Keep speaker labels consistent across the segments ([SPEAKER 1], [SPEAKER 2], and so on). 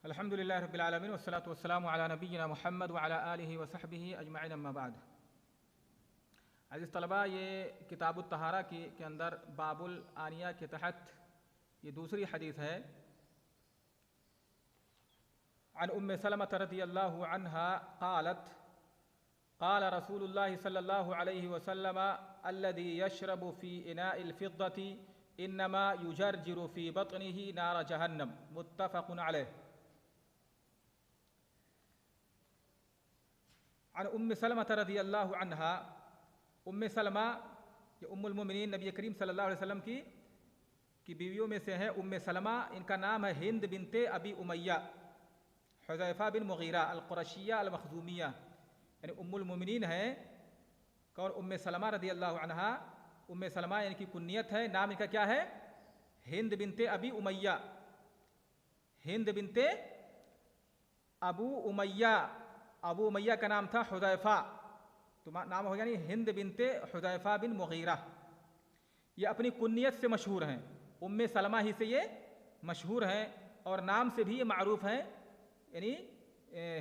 [SPEAKER 1] الحمدللہ رب العالمین والصلاة والسلام علی نبینا محمد وعلی آلہ وصحبہ اجمعین اما بعد۔ عزیز طلباء، یہ کتاب الطہارہ کے اندر باب الآنیہ کے تحت یہ دوسری حدیث ہے۔ عن ام سلمۃ رضی اللہ عنہا قالت قال رسول اللہ صلی اللہ علیہ وسلم الذي يشرب في اناء الفضة انما يجرجر في بطنه نار جہنم، متفق علیہ۔ عن ام سلمۃ رضی اللہ عنہا، ام سلمہ یہ ام المومنین نبی کریم صلی اللہ علیہ وسلم کی بیویوں میں سے ہیں۔ ام سلمہ ان کا نام ہے ہند بنت ابی امیہ حذیفہ بن مغیرہ القرشیہ المخزومیہ، یعنی ام المومنین ہیں۔ اور ام سلمہ رضی اللہ عنہا، ام سلمہ ان کی کنیت ہے، نام ان کا کیا ہے؟ ہند بنت ابی امیہ، ہند بنت ابو امیہ۔ ابو امیہ کا نام تھا حذیفہ، تو نام ہو یعنی ہند بنت حذیفہ بن مغیرہ۔ یہ اپنی کنیت سے مشہور ہیں، ام سلمہ ہی سے یہ مشہور ہیں اور نام سے بھی یہ معروف ہیں، یعنی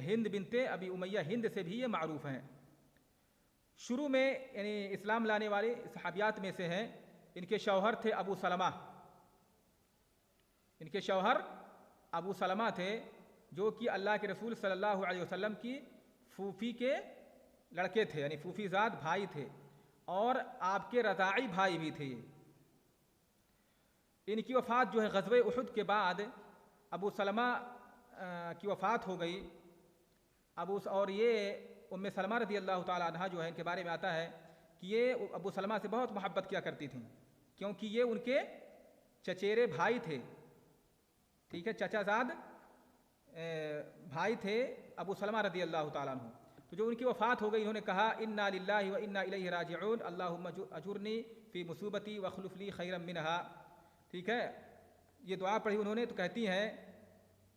[SPEAKER 1] ہند بنت ابی امیہ، ہند سے بھی یہ معروف ہیں۔ شروع میں یعنی اسلام لانے والے صحابیات میں سے ہیں۔ ان کے شوہر تھے ابو سلمہ، ان کے شوہر ابو سلمہ تھے، جو کہ اللہ کے رسول صلی اللہ علیہ وسلم کی پھوپھی کے لڑکے تھے، یعنی پھوپھی زاد بھائی تھے، اور آپ کے رضاعی بھائی بھی تھے۔ ان کی وفات جو ہے غزوہ احد کے بعد ابو سلمہ کی وفات ہو گئی۔ اور یہ ام سلمہ رضی اللہ تعالی عنہا جو ہے، ان کے بارے میں آتا ہے کہ یہ ابو سلمہ سے بہت محبت کیا کرتی تھیں، کیونکہ یہ ان کے چچیرے بھائی تھے، ٹھیک ہے، چچا زاد بھائی تھے ابو سلمہ رضی اللہ تعالیٰ عنہ۔ تو جو ان کی وفات ہو گئی، انہوں نے کہا انا للہ و انا الیہ راجعون، اللہم اجرنی فی مصیبتی واخلف لی خیرا منہا، ٹھیک ہے۔ یہ دعا پڑھی انہوں نے، تو کہتی ہیں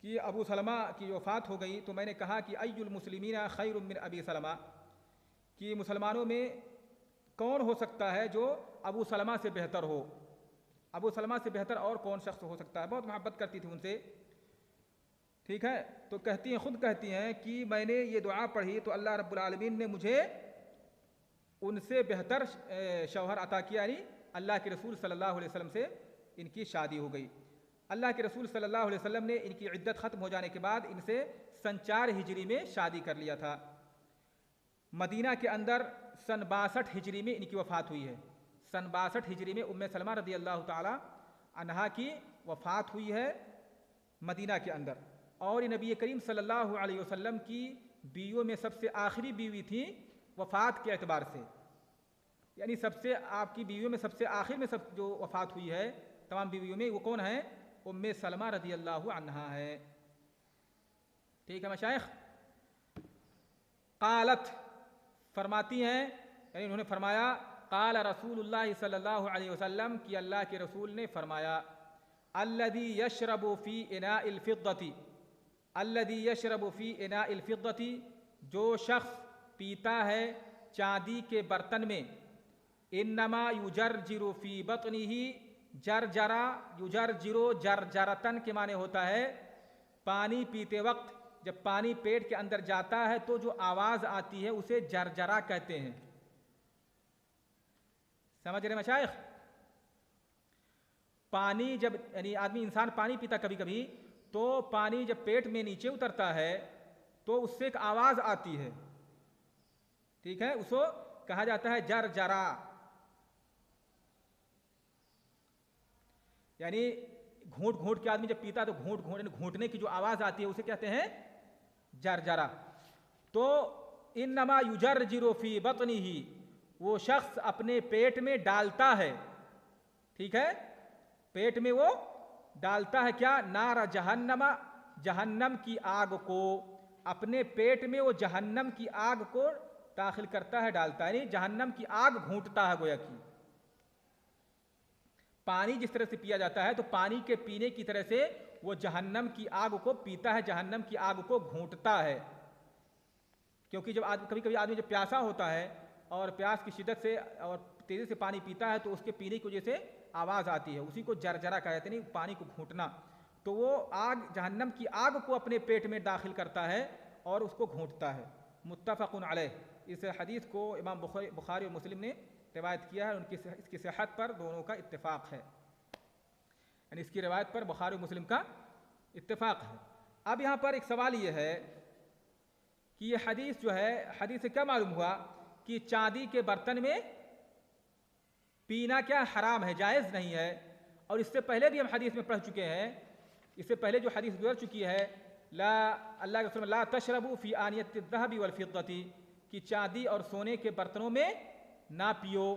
[SPEAKER 1] کہ ابو سلمہ کی وفات ہو گئی تو میں نے کہا کہ ای المسلمین خیر من ابی سلمہ، کہ مسلمانوں میں کون ہو سکتا ہے جو ابو سلمہ سے بہتر ہو، ابو سلمہ سے بہتر اور کون شخص ہو سکتا ہے۔ بہت محبت کرتی تھی ان سے، ٹھیک ہے۔ تو کہتی ہیں، خود کہتی ہیں کہ میں نے یہ دعا پڑھی تو اللہ رب العالمین نے مجھے ان سے بہتر شوہر عطا کیا، یعنی اللہ کے رسول صلی اللہ علیہ وسلم سے ان کی شادی ہو گئی۔ اللہ کے رسول صلی اللہ علیہ وسلم نے ان کی عدت ختم ہو جانے کے بعد ان سے سن 4 ہجری میں شادی کر لیا تھا۔ مدینہ کے اندر سن 62 ہجری میں ان کی وفات ہوئی ہے۔ سن 62 ہجری میں ام سلمہ رضی اللہ تعالی عنہا کی وفات ہوئی ہے مدینہ کے اندر، اور یہ نبی کریم صلی اللہ علیہ وسلم کی بیویوں میں سب سے آخری بیوی تھی وفات کے اعتبار سے، یعنی سب سے آپ کی بیویوں میں سب سے آخر میں جو وفات ہوئی ہے تمام بیویوں میں، وہ کون ہیں؟ ام سلمہ رضی اللہ عنہا ہے، ٹھیک ہے مشائخ۔ قالت، فرماتی ہیں، یعنی انہوں نے فرمایا، قال رسول اللہ صلی اللہ علیہ وسلم، کہ اللہ کے رسول نے فرمایا، الذی یشرب فی اناء الفضة، الذی یشرب فی اناء الفضة، جو شخص پیتا ہے چاندی کے برتن میں، انما یجرجر فی بطنہ، جرجرا یجرجرو جرجرتن کے معنی ہوتا ہے پانی پیتے وقت جب پانی پیٹ کے اندر جاتا ہے تو جو آواز آتی ہے اسے جرجرا کہتے ہیں۔ سمجھ رہے مشائخ؟ پانی جب یعنی آدمی انسان پانی پیتا کبھی کبھی، تو پانی جب پیٹ میں نیچے اترتا ہے تو اس سے ایک آواز آتی ہے، ٹھیک ہے، اس کو کہا جاتا ہے جرجرا، یعنی گھونٹ گھونٹ کے آدمی جب پیتا تو گھونٹ گھونٹ گھونٹنے کی جو آواز آتی ہے اسے کہتے ہیں جرجرا۔ تو انما یجرجر فی بطنہ، وہ شخص اپنے پیٹ میں ڈالتا ہے، ٹھیک ہے، پیٹ میں وہ ڈالتا ہے کیا؟ نار جہنم، جہنم کی آگ کو، اپنے پیٹ میں وہ جہنم کی آگ کو داخل کرتا ہے، ڈالتا ہے، یعنی جہنم کی آگ گھونٹتا ہے گویا کی۔ پانی جس طرح سے پیا جاتا ہے تو پانی کے پینے کی طرح سے وہ جہنم کی آگ کو پیتا ہے، جہنم کی آگ کو گھونٹتا ہے۔ کیونکہ جب کبھی کبھی آدمی جب پیاسا ہوتا ہے اور پیاس کی شدت سے اور تیزی سے پانی پیتا ہے تو اس کے پینے کی وجہ سے آواز آتی ہے، اسی کو جرجرا کہتے ہیں، پانی کو گھونٹنا۔ تو وہ آگ جہنم کی آگ کو اپنے پیٹ میں داخل کرتا ہے اور اس کو گھونٹتا ہے۔ متفق علیہ، اس حدیث کو امام بخاری اور مسلم نے روایت کیا ہے، اس کی صحت پر دونوں کا اتفاق ہے، یعنی اس کی روایت پر بخاری اور مسلم کا اتفاق ہے۔ اب یہاں پر ایک سوال یہ ہے کہ یہ حدیث جو ہے، حدیث سے کیا معلوم ہوا کہ چاندی کے برتن میں پینا کیا حرام ہے، جائز نہیں ہے۔ اور اس سے پہلے بھی ہم حدیث میں پڑھ چکے ہیں، اس سے پہلے جو حدیث گزر چکی ہے، اللہ کے رسول لا تشربوا فی آنیۃ الذہب والفضۃ، کہ چاندی اور سونے کے برتنوں میں نہ پیو۔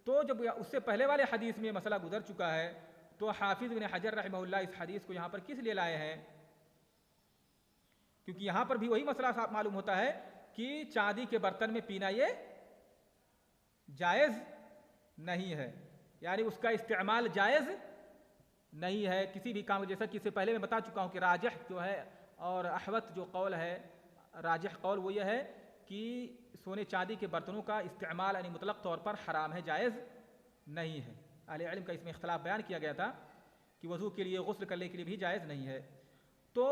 [SPEAKER 1] تو جب اس سے پہلے والے حدیث میں یہ مسئلہ گزر چکا ہے، تو حافظ ابن حجر رحمہ اللہ اس حدیث کو یہاں پر کس لیے لائے ہیں؟ کیونکہ یہاں پر بھی وہی مسئلہ معلوم ہوتا ہے کہ چاندی کے برتن میں پینا یہ جائز نہیں ہے، یعنی اس کا استعمال جائز نہیں ہے کسی بھی کام، جیسا کہ اس سے پہلے میں بتا چکا ہوں کہ راجح جو ہے اور احوط جو قول ہے، راجح قول وہ یہ ہے کہ سونے چاندی کے برتنوں کا استعمال یعنی مطلق طور پر حرام ہے، جائز نہیں ہے۔ اہل علم کا اس میں اختلاف بیان کیا گیا تھا کہ وضو کے لیے، غسل کرنے کے لیے بھی جائز نہیں ہے۔ تو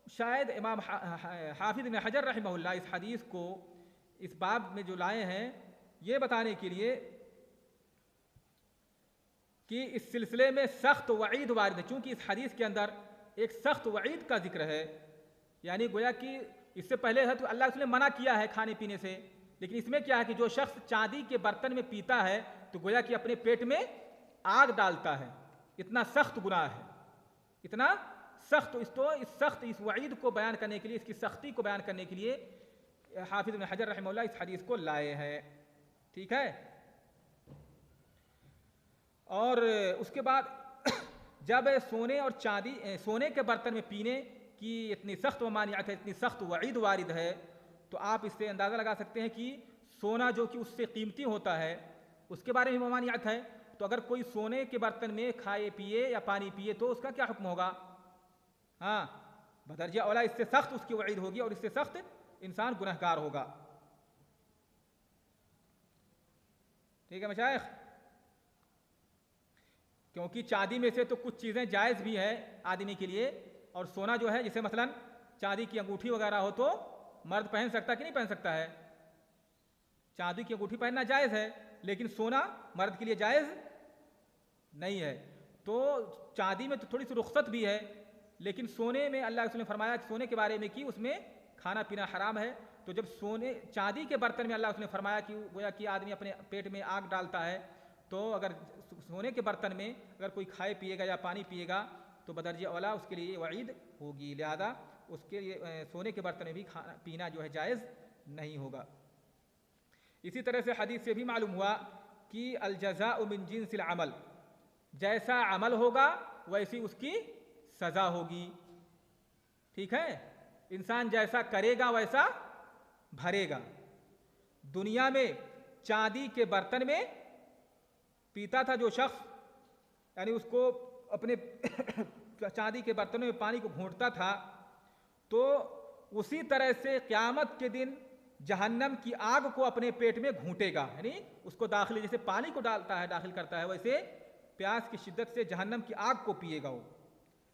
[SPEAKER 1] شاید امام حافظ ابن حجر رحمہ اللہ اس حدیث کو اس باب میں جو لائے ہیں یہ بتانے کے لیے کہ اس سلسلے میں سخت وعید وارد ہے، چونکہ اس حدیث کے اندر ایک سخت وعید کا ذکر ہے، یعنی گویا کہ اس سے پہلے ہے تو اللہ اس نے منع کیا ہے کھانے پینے سے، لیکن اس میں کیا ہے کہ جو شخص چاندی کے برتن میں پیتا ہے تو گویا کہ اپنے پیٹ میں آگ ڈالتا ہے، اتنا سخت گناہ ہے، اتنا سخت۔ اس وعید کو بیان کرنے کے لیے، اس کی سختی کو بیان کرنے کے لیے حافظ ابن حجر رحمہ اللہ اس حدیث کو لائے ہیں، ٹھیک ہے۔ اور اس کے بعد جب سونے کے برتن میں پینے کی اتنی سخت ممانعت ہے، اتنی سخت وعید وارد ہے، تو آپ اس سے اندازہ لگا سکتے ہیں کہ سونا جو کہ اس سے قیمتی ہوتا ہے اس کے بارے میں ممانعت ہے، تو اگر کوئی سونے کے برتن میں کھائے پیے یا پانی پیے تو اس کا کیا حکم ہوگا؟ ہاں، بدرجہ اولا اس سے سخت اس کی وعید ہوگی اور اس سے سخت انسان گنہگار ہوگا، ٹھیک ہے مشائخ۔ کیونکہ چاندی میں سے تو کچھ چیزیں جائز بھی ہے آدمی کے لیے، اور سونا جو ہے جیسے مثلا چاندی کی انگوٹھی وغیرہ ہو تو مرد پہن سکتا کہ نہیں پہن سکتا ہے؟ چاندی کی انگوٹھی پہننا جائز ہے، لیکن سونا مرد کے لیے جائز نہیں ہے۔ تو چاندی میں تو تھوڑی سی رخصت بھی ہے، لیکن سونے میں اللہ رسول نے فرمایا کہ سونے کے بارے میں کہ اس میں کھانا پینا حرام ہے۔ تو جب چاندی کے برتن میں اللہ رسول نے فرمایا کہ گویا کہ آدمی اپنے پیٹ میں آگ ڈالتا ہے، تو اگر سونے کے برتن میں اگر کوئی کھائے پیے گا یا پانی پیے گا تو بدرجہ اولا اس کے لیے وعید ہوگی، لہذا اس کے لیے سونے کے برتن میں بھی کھانا پینا جو ہے جائز نہیں ہوگا۔ اسی طرح سے حدیث سے بھی معلوم ہوا کہ الجزاء من جنس العمل، جیسا عمل ہوگا ویسی اس کی سزا ہوگی، ٹھیک ہے۔ انسان جیسا کرے گا ویسا بھرے گا۔ دنیا میں چاندی کے برتن میں پیتا تھا جو شخص، یعنی اس کو اپنے چاندی کے برتنوں میں پانی کو گھونٹتا تھا، تو اسی طرح سے قیامت کے دن جہنم کی آگ کو اپنے پیٹ میں گھونٹے گا، یعنی اس کو داخل جیسے پانی کو ڈالتا ہے داخل کرتا ہے، ویسے پیاس کی شدت سے جہنم کی آگ کو پیے گا وہ،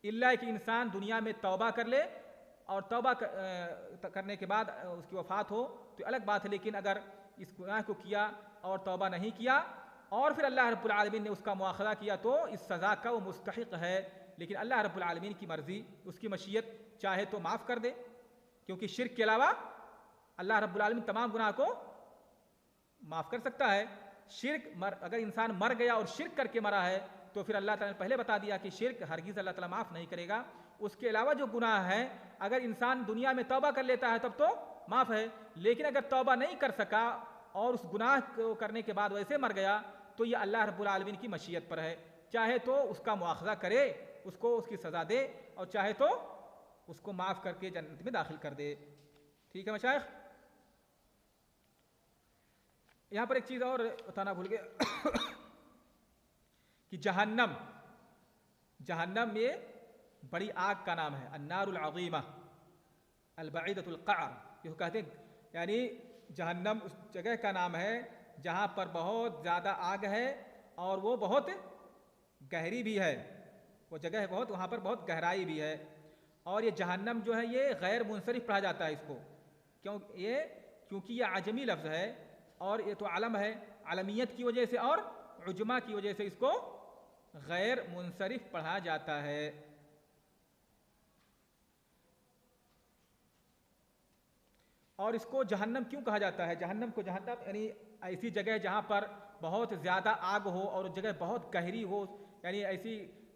[SPEAKER 1] الا کہ انسان دنیا میں توبہ کر لے اور توبہ کرنے کے بعد اس کی وفات ہو تو الگ بات ہے، لیکن اگر اس گناہ کو کیا اور توبہ نہیں کیا اور پھر اللہ رب العالمین نے اس کا مواخذہ کیا تو اس سزا کا وہ مستحق ہے، لیکن اللہ رب العالمین کی مرضی، اس کی مشیت چاہے تو معاف کر دے، کیونکہ شرک کے علاوہ اللہ رب العالمین تمام گناہ کو معاف کر سکتا ہے۔ اگر انسان مر گیا اور شرک کر کے مرا ہے تو پھر اللہ تعالیٰ نے پہلے بتا دیا کہ شرک ہرگز اللہ تعالیٰ معاف نہیں کرے گا۔ اس کے علاوہ جو گناہ ہے اگر انسان دنیا میں توبہ کر لیتا ہے تب تو معاف ہے، لیکن اگر توبہ نہیں کر سکا اور اس گناہ کو کرنے کے بعد ویسے مر گیا تو یہ اللہ رب العالمین کی مشیت پر ہے، چاہے تو اس کا مواخذہ کرے، اس کو اس کی سزا دے، اور چاہے تو اس کو معاف کر کے جنت میں داخل کر دے، ٹھیک ہے مشائخ۔ یہاں پر ایک چیز اور بتانا بھول گیا کہ جہنم یہ بڑی آگ کا نام ہے، النار العظیمہ البعیدۃ القعر، یہ کہتے ہیں، یعنی جہنم اس جگہ کا نام ہے جہاں پر بہت زیادہ آگ ہے اور وہ بہت گہری بھی ہے، وہ جگہ ہے بہت، وہاں پر بہت گہرائی بھی ہے. اور یہ جہنم جو ہے یہ غیر منصرف پڑھا جاتا ہے اس کو، کیونکہ یہ عجمی لفظ ہے اور یہ تو علم ہے، علمیت کی وجہ سے اور عجمہ کی وجہ سے اس کو غیر منصرف پڑھا جاتا ہے. اور اس کو جہنم کیوں کہا جاتا ہے؟ جہنم کو جہنم یعنی ایسی جگہ جہاں پر بہت زیادہ آگ ہو اور جگہ بہت گہری ہو، یعنی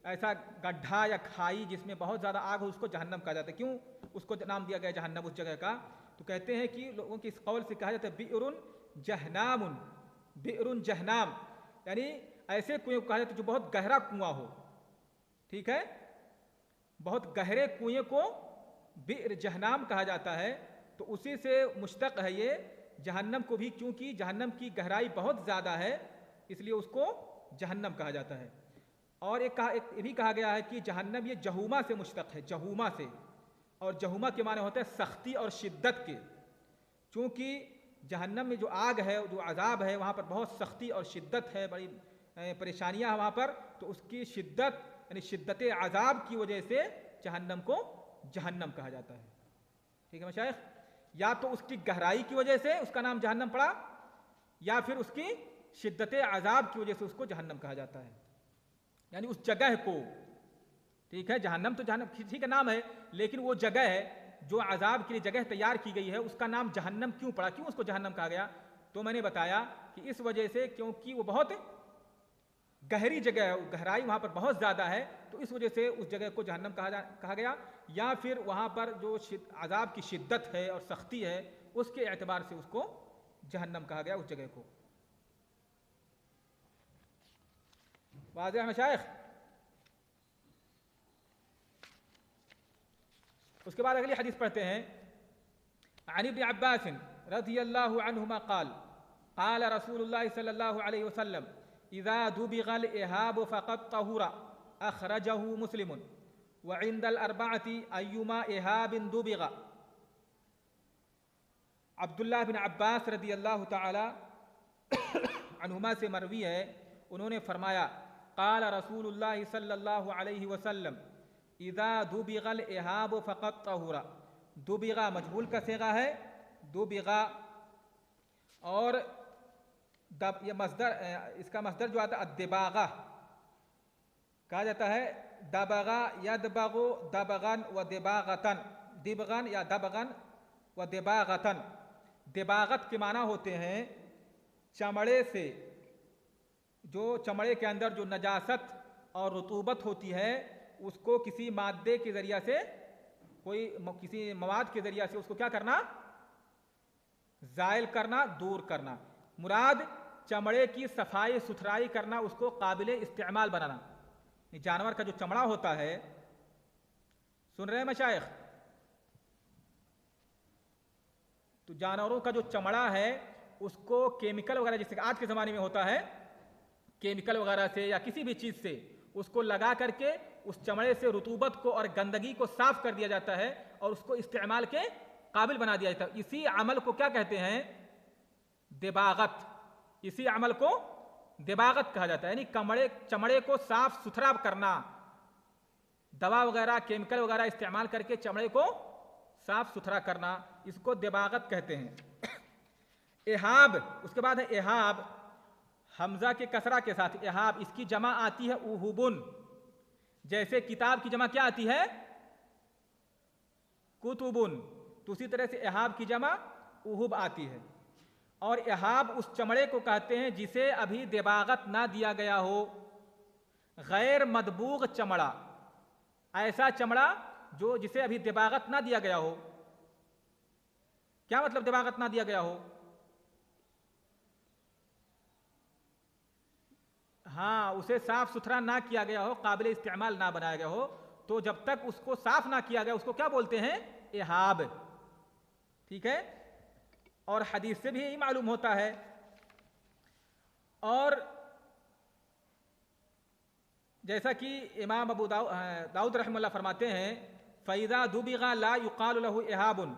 [SPEAKER 1] ایسا گڈھا یا کھائی جس میں بہت زیادہ آگ ہو، اس کو جہنم کہا جاتا ہے. کیوں اس کو نام دیا گیا جہنم اس جگہ کا؟ تو کہتے ہیں کہ لوگوں کی اس قول سے کہا جاتا ہے بئر جہنام. بئر جہنام یعنی ایسے کنویں کو کہا جاتا ہے جو بہت گہرا کنواں ہو. ٹھیک ہے، بہت گہرے کنویں کو بئر جہنم کہا جاتا ہے. تو اسی سے مشتق ہے یہ جہنم کو بھی، کیونکہ جہنم کی گہرائی بہت زیادہ ہے اس لیے اس کو جہنم کہا جاتا ہے. اور ایک یہ بھی کہا گیا ہے کہ جہنم یہ جہوما سے مشتق ہے، جہوما سے، اور جہوما کے معنی ہوتا ہے سختی اور شدت کے. چونکہ جہنم میں جو آگ ہے، جو عذاب ہے، وہاں پر بہت سختی اور شدت ہے، بڑی پریشانیاں ہیں وہاں پر. تو اس کی شدت یعنی شدت عذاب کی وجہ سے جہنم کو جہنم کہا جاتا ہے. ٹھیک ہے مشائخ، یا تو اس کی گہرائی کی وجہ سے اس کا نام جہنم پڑا، یا پھر اس کی شدت عذاب کی وجہ سے اس کو جہنم کہا جاتا ہے. یعنی اس جگہ کو، ٹھیک ہے، جہنم تو جہنم ٹھیک ہے نام ہے، لیکن وہ جگہ ہے جو عذاب کے لیے جگہ تیار کی گئی ہے، اس کا نام جہنم کیوں پڑا، کیوں اس کو جہنم کہا گیا؟ تو میں نے بتایا کہ اس وجہ سے کیونکہ وہ بہت گہری جگہ ہے، گہرائی وہاں پر بہت زیادہ ہے، تو اس وجہ سے اس جگہ کو جہنم کہا گیا. یا پھر وہاں پر جو عذاب کی شدت ہے اور سختی ہے اس کے اعتبار سے اس کو جہنم کہا گیا اس جگہ کو. واضح ہے مشائخ؟ اس کے بعد اگلی حدیث پڑھتے ہیں. عن ابن عباس رضی اللہ عنہما قال قال رسول اللہ صلی اللہ علیہ وسلم اذا دبغ الاہاب فقد طہر اخرجہ مسلم وعند الاربعۃ ایما اہاب دبغ. عبداللہ بن عباس رضی اللہ تعالی عنہما سے مروی ہے، انہوں نے فرمایا قال رسول اللہ صلی اللہ علیہ وسلم اذا دبغ الاہاب فقد طہر. دبغ مجہول کا صیغہ ہے، دبغ، اور یہ مصدر، اس کا مصدر جو آتا ہے الدباغہ کہا جاتا ہے. دبغ یدبغ دبغن و دباغتن، دبغن یا دبغن و دباغتن. دباغت کے معنی ہوتے ہیں چمڑے سے، جو چمڑے کے اندر جو نجاست اور رطوبت ہوتی ہے اس کو کسی مادے کے ذریعہ سے، کسی مواد کے ذریعہ سے اس کو کیا کرنا؟ زائل کرنا، دور کرنا. مراد چمڑے کی صفائی ستھرائی کرنا، اس کو قابل استعمال بنانا. جانور کا جو چمڑا ہوتا ہے، سن رہے ہیں مشائخ؟ تو جانوروں کا جو چمڑا ہے اس کو کیمیکل وغیرہ، جیسے کہ آج کے زمانے میں ہوتا ہے، کیمیکل وغیرہ سے یا کسی بھی چیز سے اس کو لگا کر کے اس چمڑے سے رطوبت کو اور گندگی کو صاف کر دیا جاتا ہے اور اس کو استعمال کے قابل بنا دیا جاتا ہے. اسی عمل کو کیا کہتے ہیں؟ دباغت. اسی عمل کو دباغت کہا جاتا ہے، یعنی چمڑے کو صاف ستھرا کرنا، دوا وغیرہ کیمیکل وغیرہ استعمال کر کے چمڑے کو صاف ستھرا کرنا، اس کو دباغت کہتے ہیں. اہاب، اس کے بعد ہے اہاب، حمزہ کے کسرہ کے ساتھ اہاب. اس کی جمع آتی ہے اوہبن. جیسے کتاب کی جمع کیا آتی ہے؟ کتبن. تو اسی طرح سے اہاب کی جمع اوہب آتی ہے. اور اہاب اس چمڑے کو کہتے ہیں جسے ابھی دباغت نہ دیا گیا ہو، غیر مدبوغ چمڑا، ایسا چمڑا جسے ابھی دباغت نہ دیا گیا ہو. کیا مطلب دباغت نہ دیا گیا ہو؟ ہاں، اسے صاف ستھرا نہ کیا گیا ہو، قابل استعمال نہ بنایا گیا ہو. تو جب تک اس کو صاف نہ کیا گیا اس کو کیا بولتے ہیں؟ اہاب. ٹھیک ہے، اور حدیث سے بھی یہی معلوم ہوتا ہے. اور جیسا کہ امام ابو داؤد رحمہ اللہ فرماتے ہیں فَإِذَا دُبِغَ لَا يُقَالُ لَهُ اِحَابٌ،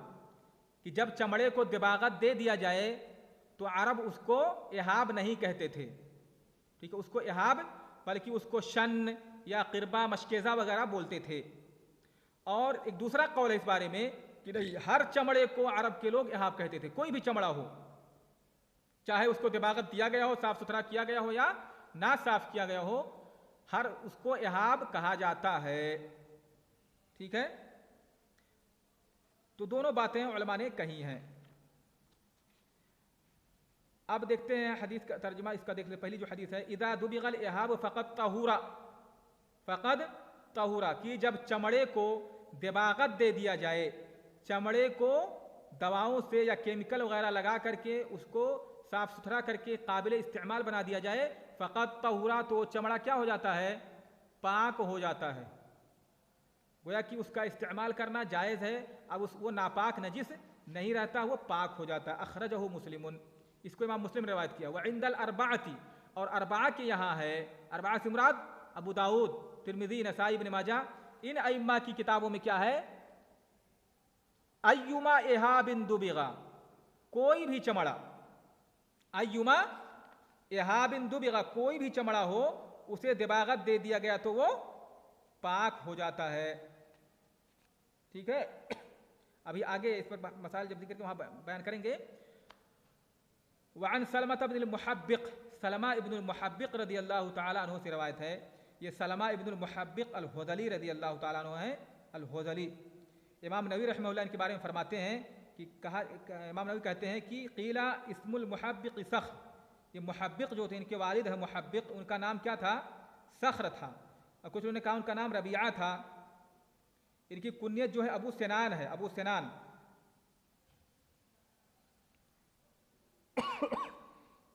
[SPEAKER 1] کہ جب چمڑے کو دباغت دے دیا جائے تو عرب اس کو احاب نہیں کہتے تھے. ٹھیک ہے، اس کو احاب بلکہ اس کو شن یا قربہ مشکیزہ وغیرہ بولتے تھے. اور ایک دوسرا قول ہے اس بارے میں کہ نہیں، ہر چمڑے کو عرب کے لوگ احاب کہتے تھے. کوئی بھی چمڑا ہو، چاہے اس کو دباغت دیا گیا ہو، صاف ستھرا کیا گیا ہو یا نہ صاف کیا گیا ہو، ہر اس کو احاب کہا جاتا ہے. ٹھیک ہے، تو دونوں باتیں علماء نے کہی ہیں. اب دیکھتے ہیں حدیث کا ترجمہ اس کا. دیکھ لیں پہلی جو حدیث ہے، اذا دبغ الاحاب فقد طہورا، فقد طہورا، کہ جب چمڑے کو دباغت دے دیا جائے، چمڑے کو دواؤں سے یا کیمیکل وغیرہ لگا کر کے اس کو صاف ستھرا کر کے قابل استعمال بنا دیا جائے، فقد طہورا، تو چمڑا کیا ہو جاتا ہے؟ پاک ہو جاتا ہے. گویا کہ اس کا استعمال کرنا جائز ہے. اب وہ ناپاک نجس نہیں رہتا، وہ پاک ہو جاتا ہے. اخرجہ مسلم، اس کو امام مسلم روایت کیا. وعند الاربعۃ، اور اربعہ کے یہاں ہے. اربعہ سے مراد ابو داؤد، ترمذی، نسائی، ابن ماجہ. ان ائمہ کی کتابوں میں کیا ہے؟ ایما احاب دبغ، کوئی بھی چمڑا، ایما احاب دبغ، کوئی بھی چمڑا ہو اسے دباغت دے دیا گیا تو وہ پاک ہو جاتا ہے. ٹھیک ہے، ابھی آگے اس پر مسائل جب ذکر کے وہاں بیان کریں گے. وعن سلمہ بن المحبق، سلمہ ابن المحبق رضی اللہ تعالیٰ عنہ سے روایت ہے. یہ سلمہ ابن المحبق الحذلی رضی اللہ تعالیٰ عنہ ہیں. الحذلی، امام نووی رحمہ اللہ ان کے بارے میں فرماتے ہیں کہ امام نووی کہتے ہیں کہ قیل اسم المحبق صخر، یہ محبق جو تھے، ان کے والد ہیں محبق، ان کا نام کیا تھا؟ صخر تھا. اور کچھ انہوں نے کہا ان کا نام ربیعہ تھا. ان کی کنیت جو ہے ابو سنان ہے، ابو سنان.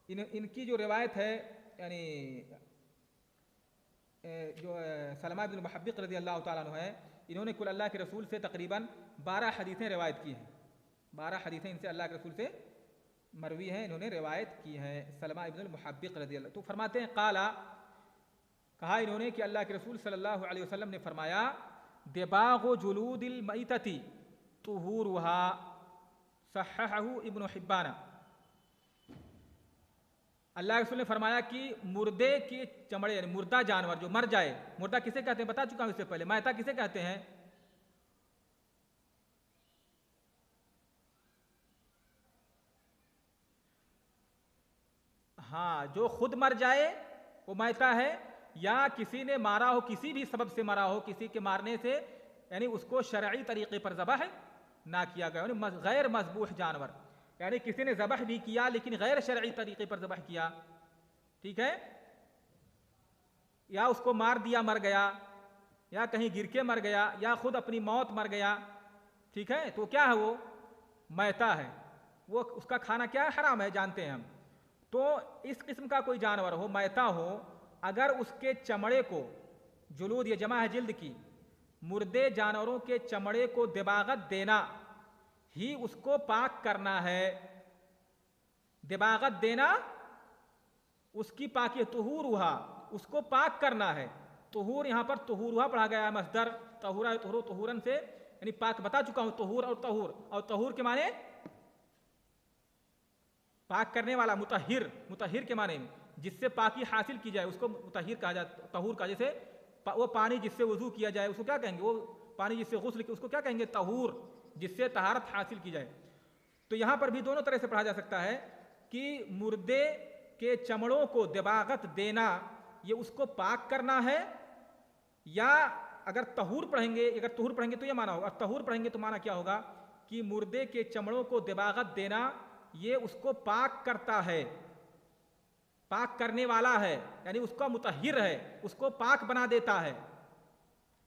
[SPEAKER 1] ان کی جو روایت ہے، یعنی جو سلمہ بن المحبق رضی اللہ تعالیٰ عنہ ہے، انہوں نے کل اللہ کے رسول سے تقریباً 12 حدیثیں روایت کی ہیں. 12 حدیثیں ان سے اللہ کے رسول سے مروی ہیں، انہوں نے روایت کی ہیں. سلمہ ابن المحبق رضی اللہ. تو فرماتے ہیں قالا، کہا انہوں نے کہ اللہ کے رسول صلی اللہ علیہ وسلم نے فرمایا، دباغ جلود المیتۃ طہورها، صححہ ابن حبان. اللہ کے رسول نے فرمایا کہ مردے کے چمڑے، یعنی مردہ جانور جو مر جائے، مردہ کسے کہتے ہیں بتا چکا ہوں اس سے پہلے. میتہ کسے کہتے ہیں؟ ہاں، جو خود مر جائے وہ میتہ ہے، یا کسی نے مارا ہو، کسی بھی سبب سے مرا ہو، کسی کے مارنے سے، یعنی اس کو شرعی طریقے پر ذبح نہ کیا گیا، یعنی غیر مذبوح جانور، یعنی کسی نے ذبح بھی کیا لیکن غیر شرعی طریقے پر ذبح کیا. ٹھیک ہے، یا اس کو مار دیا، مر گیا، یا کہیں گر کے مر گیا، یا خود اپنی موت مر گیا. ٹھیک ہے، تو کیا ہے؟ وہ میتہ ہے. وہ اس کا کھانا کیا ہے؟ حرام ہے، جانتے ہیں ہم. تو اس قسم کا کوئی جانور ہو، میتہ ہو، اگر اس کے چمڑے کو، جلود یہ جمع ہے جلد کی، مردے جانوروں کے چمڑے کو دباغت دینا ہی اس کو پاک کرنا ہے. دباغت دینا اس کی پاکی، طہورھا، اس کو پاک کرنا ہے. طہور یہاں پر طہورھا پڑھا گیا ہے، مصدر طہورا، طہورن سے، یعنی پاک بتا چکا ہوں. طہور اور طہور، اور طہور کے معنی پاک کرنے والا، مطہر، مطہر کے معنی میں جس سے پاکی حاصل کی جائے اس کو مطہر کہا جاتا ہے. طہور کا، جیسے وہ پانی جس سے وضو کیا جائے اس کو کیا کہیں گے؟ وہ پانی جس سے غسل کیا اس کو کیا کہیں گے؟ طہور، جس سے طہارت حاصل کی جائے. تو یہاں پر بھی دونوں طرح سے پڑھا جا سکتا ہے کہ مردے کے چمڑوں کو دباغت دینا یہ اس کو پاک کرنا ہے، یا اگر طہور پڑھیں گے، اگر طہور پڑھیں گے تو یہ معنی ہوگا. طہور پڑھیں گے تو معنی کیا ہوگا کہ مردے کے چمڑوں کو دباغت دینا یہ اس کو پاک کرتا ہے، پاک کرنے والا ہے، یعنی اس کا مطہر ہے، اس کو پاک بنا دیتا ہے.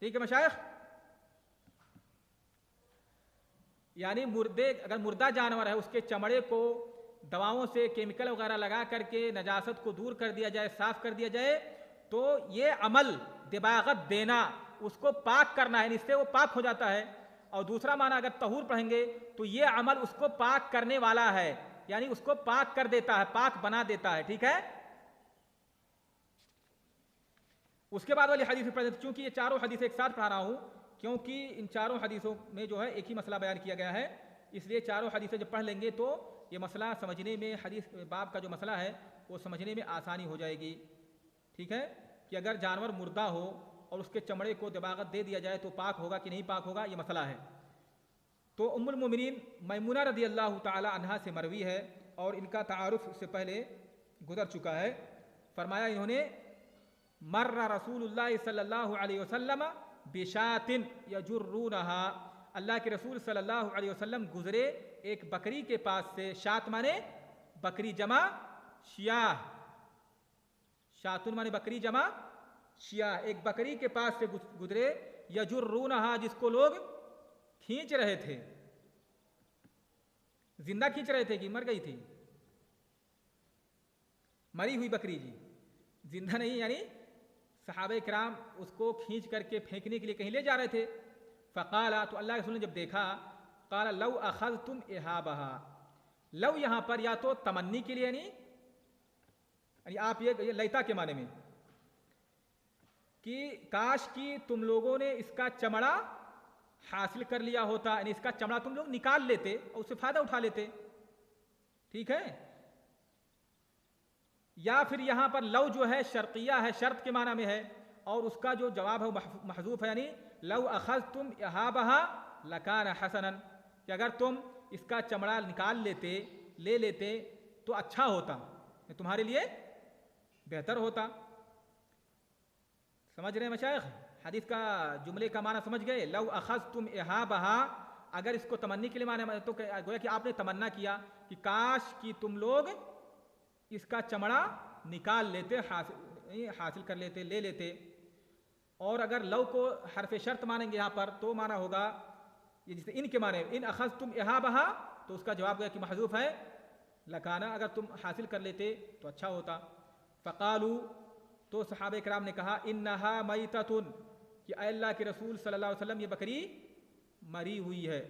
[SPEAKER 1] ٹھیک ہے مشائخ؟ یعنی مردے، اگر مردہ جانور ہے اس کے چمڑے کو دواؤں سے، کیمیکل وغیرہ لگا کر کے نجاست کو دور کر دیا جائے، صاف کر دیا جائے، تو یہ عمل دباغت دینا اس کو پاک کرنا ہے، اس سے وہ پاک ہو جاتا ہے. اور دوسرا معنی اگر طہور پڑھیں گے تو یہ عمل اس کو پاک کرنے والا ہے، یعنی اس کو پاک کر دیتا ہے، پاک بنا دیتا ہے. ٹھیک ہے، اس کے بعد والی حدیث پڑھ، چونکہ یہ چاروں حدیث ایک ساتھ پڑھا رہا ہوں کیونکہ ان چاروں حدیثوں میں جو ہے ایک ہی مسئلہ بیان کیا گیا ہے، اس لیے چاروں حدیثیں جب پڑھ لیں گے تو یہ مسئلہ سمجھنے میں، حدیث باب کا جو مسئلہ ہے وہ سمجھنے میں آسانی ہو جائے گی. ٹھیک ہے، کہ اگر جانور مردہ ہو اور اس کے چمڑے کو دباغت دے دیا جائے تو پاک ہوگا کہ نہیں پاک ہوگا، یہ مسئلہ ہے۔ تو ام المومنین میمونہ رضی اللہ تعالی عنہا سے مروی ہے اور ان کا تعارف اس سے پہلے گزر چکا ہے۔ فرمایا انہوں نے مر رسول اللہ صلی اللہ علیہ وسلم بشات یجرونہا، اللہ کے رسول صلی اللہ علیہ وسلم گزرے ایک بکری کے پاس سے، شات مانے بکری جمع شیاہ، شاتن مانے بکری جمع شیاہ، ایک بکری کے پاس سے گزرے یجرونہا، جس کو لوگ کھینچ رہے تھے، زندہ کھینچ رہے تھے کہ مر گئی تھی، مری ہوئی بکری جی، زندہ نہیں، یعنی صحابہ کرام اس کو کھینچ کر کے پھینکنے کے لیے کہیں لے جا رہے تھے۔ فقالا، تو اللہ کے رسول نے جب دیکھا، قال لو اخذتم احابہا، لو یہاں پر یا تو تمنی کے لیے، یعنی آپ یہ لیتا کے معنی میں کہ کاش کی تم لوگوں نے اس کا چمڑا حاصل کر لیا ہوتا، یعنی اس کا چمڑا تم لوگ نکال لیتے اور اس سے فائدہ اٹھا لیتے، ٹھیک ہے۔ یا پھر یہاں پر لو جو ہے شرطیہ ہے، شرط کے معنی میں ہے، اور اس کا جو جواب ہے وہ محذوف ہے، یعنی لو اخذتم احابہا لکان حسنا، کہ اگر تم اس کا چمڑا نکال لیتے، لے لیتے تو اچھا ہوتا، تمہارے لیے بہتر ہوتا۔ سمجھ رہے ہیں مشائخ؟ حدیث کا جملے کا معنی سمجھ گئے؟ لو اخذتم احابہا، اگر اس کو تمنی کے لیے معنی تو گویا کہ آپ نے تمنا کیا کہ کاش کہ تم لوگ اس کا چمڑا نکال لیتے، حاصل کر لیتے، لے لیتے۔ اور اگر لو کو حرف شرط مانیں گے یہاں پر تو معنی ہوگا یہ جیسے ان کے معنی، ان اخذتم احابہا، تو اس کا جواب گویا کہ محذوف ہے لکانا، اگر تم حاصل کر لیتے تو اچھا ہوتا۔ فقالو، تو صحابہ کرام نے کہا انہا میتۃ، کہ اے اللہ کے رسول صلی اللہ علیہ وسلم یہ بکری مری ہوئی ہے۔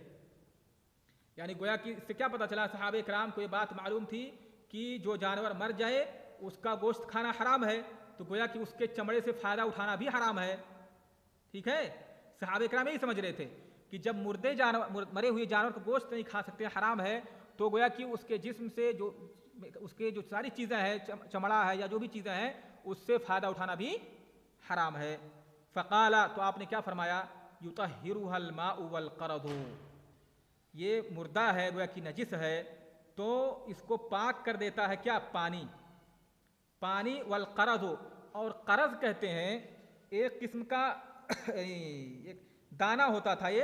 [SPEAKER 1] یعنی گویا کہ اس سے کیا پتہ چلا، صحابہ کرام کو یہ بات معلوم تھی کہ جو جانور مر جائے اس کا گوشت کھانا حرام ہے، تو گویا کہ اس کے چمڑے سے فائدہ اٹھانا بھی حرام ہے، ٹھیک ہے۔ صحابہ کرام یہی سمجھ رہے تھے کہ جب مرے ہوئے جانور کا گوشت نہیں کھا سکتے، حرام ہے، تو گویا کہ اس کے جسم سے جو اس کے جو ساری چیزیں ہیں، چمڑا ہے یا جو بھی چیزیں ہیں، اس سے فائدہ اٹھانا بھی حرام ہے۔ فقالا، تو آپ نے کیا فرمایا، یطہرها الماء والقرض، یہ مردہ ہے، گویا کہ نجس ہے، تو اس کو پاک کر دیتا ہے کیا، پانی، پانی، والقرض، اور قرض کہتے ہیں ایک قسم کا ایک دانہ ہوتا تھا، یہ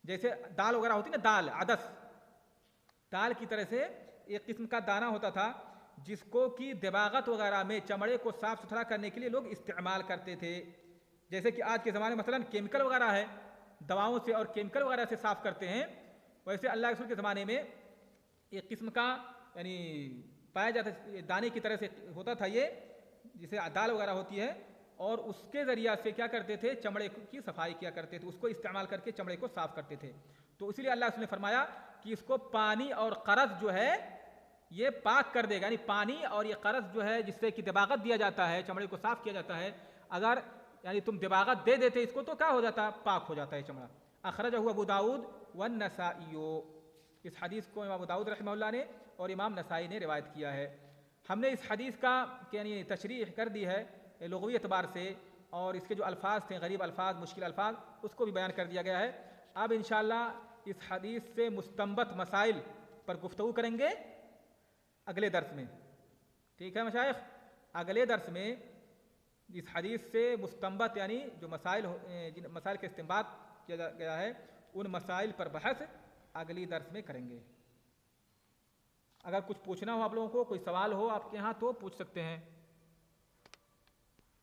[SPEAKER 1] جیسے دال وغیرہ ہوتی نا، دال، عدس، دال کی طرح سے ایک قسم کا دانہ ہوتا تھا، جس کو کہ دباغت وغیرہ میں چمڑے کو صاف ستھرا کرنے کے لیے لوگ استعمال کرتے تھے، جیسے کہ آج کے زمانے میں مثلا کیمیکل وغیرہ ہے، دواؤں سے اور کیمیکل وغیرہ سے صاف کرتے ہیں، ویسے اللہ کے رسول کے زمانے میں ایک قسم کا یعنی پایا جاتا ہے، دانے کی طرح سے ہوتا تھا یہ، جسے دال وغیرہ ہوتی ہے، اور اس کے ذریعہ سے کیا کرتے تھے، چمڑے کی صفائی کیا کرتے تھے، اس کو استعمال کر کے چمڑے کو صاف کرتے تھے۔ تو اسی لیے اللہ رسول نے فرمایا کہ اس کو پانی اور قرض جو ہے یہ پاک کر دے گا، یعنی پانی اور یہ قرض جو ہے جس سے کہ دباغت دیا جاتا ہے، چمڑے کو صاف کیا جاتا ہے، اگر یعنی تم دباغت دے دیتے اس کو تو کیا ہو جاتا، پاک ہو جاتا ہے چمڑا۔ اخرجہ ابو داؤد والنسائی، اس حدیث کو امام ابو داؤد رحمہ اللہ نے اور امام نسائی نے روایت کیا ہے۔ ہم نے اس حدیث کا یعنی تشریح کر دی ہے لغوی اعتبار سے، اور اس کے جو الفاظ تھے، غریب الفاظ، مشکل الفاظ، اس کو بھی بیان کر دیا گیا ہے۔ اب انشاءاللہ اس حدیث سے مستنبط مسائل پر گفتگو کریں گے اگلے درس میں، ٹھیک ہے مشائخ؟ اگلے درس میں اس حدیث سے مستنبط یعنی جو مسائل جن مسائل کا استنباط کیا گیا ہے، ان مسائل پر بحث اگلی درس میں کریں گے۔ اگر کچھ پوچھنا ہو آپ لوگوں کو، کوئی سوال ہو آپ کے ہاں تو پوچھ سکتے ہیں۔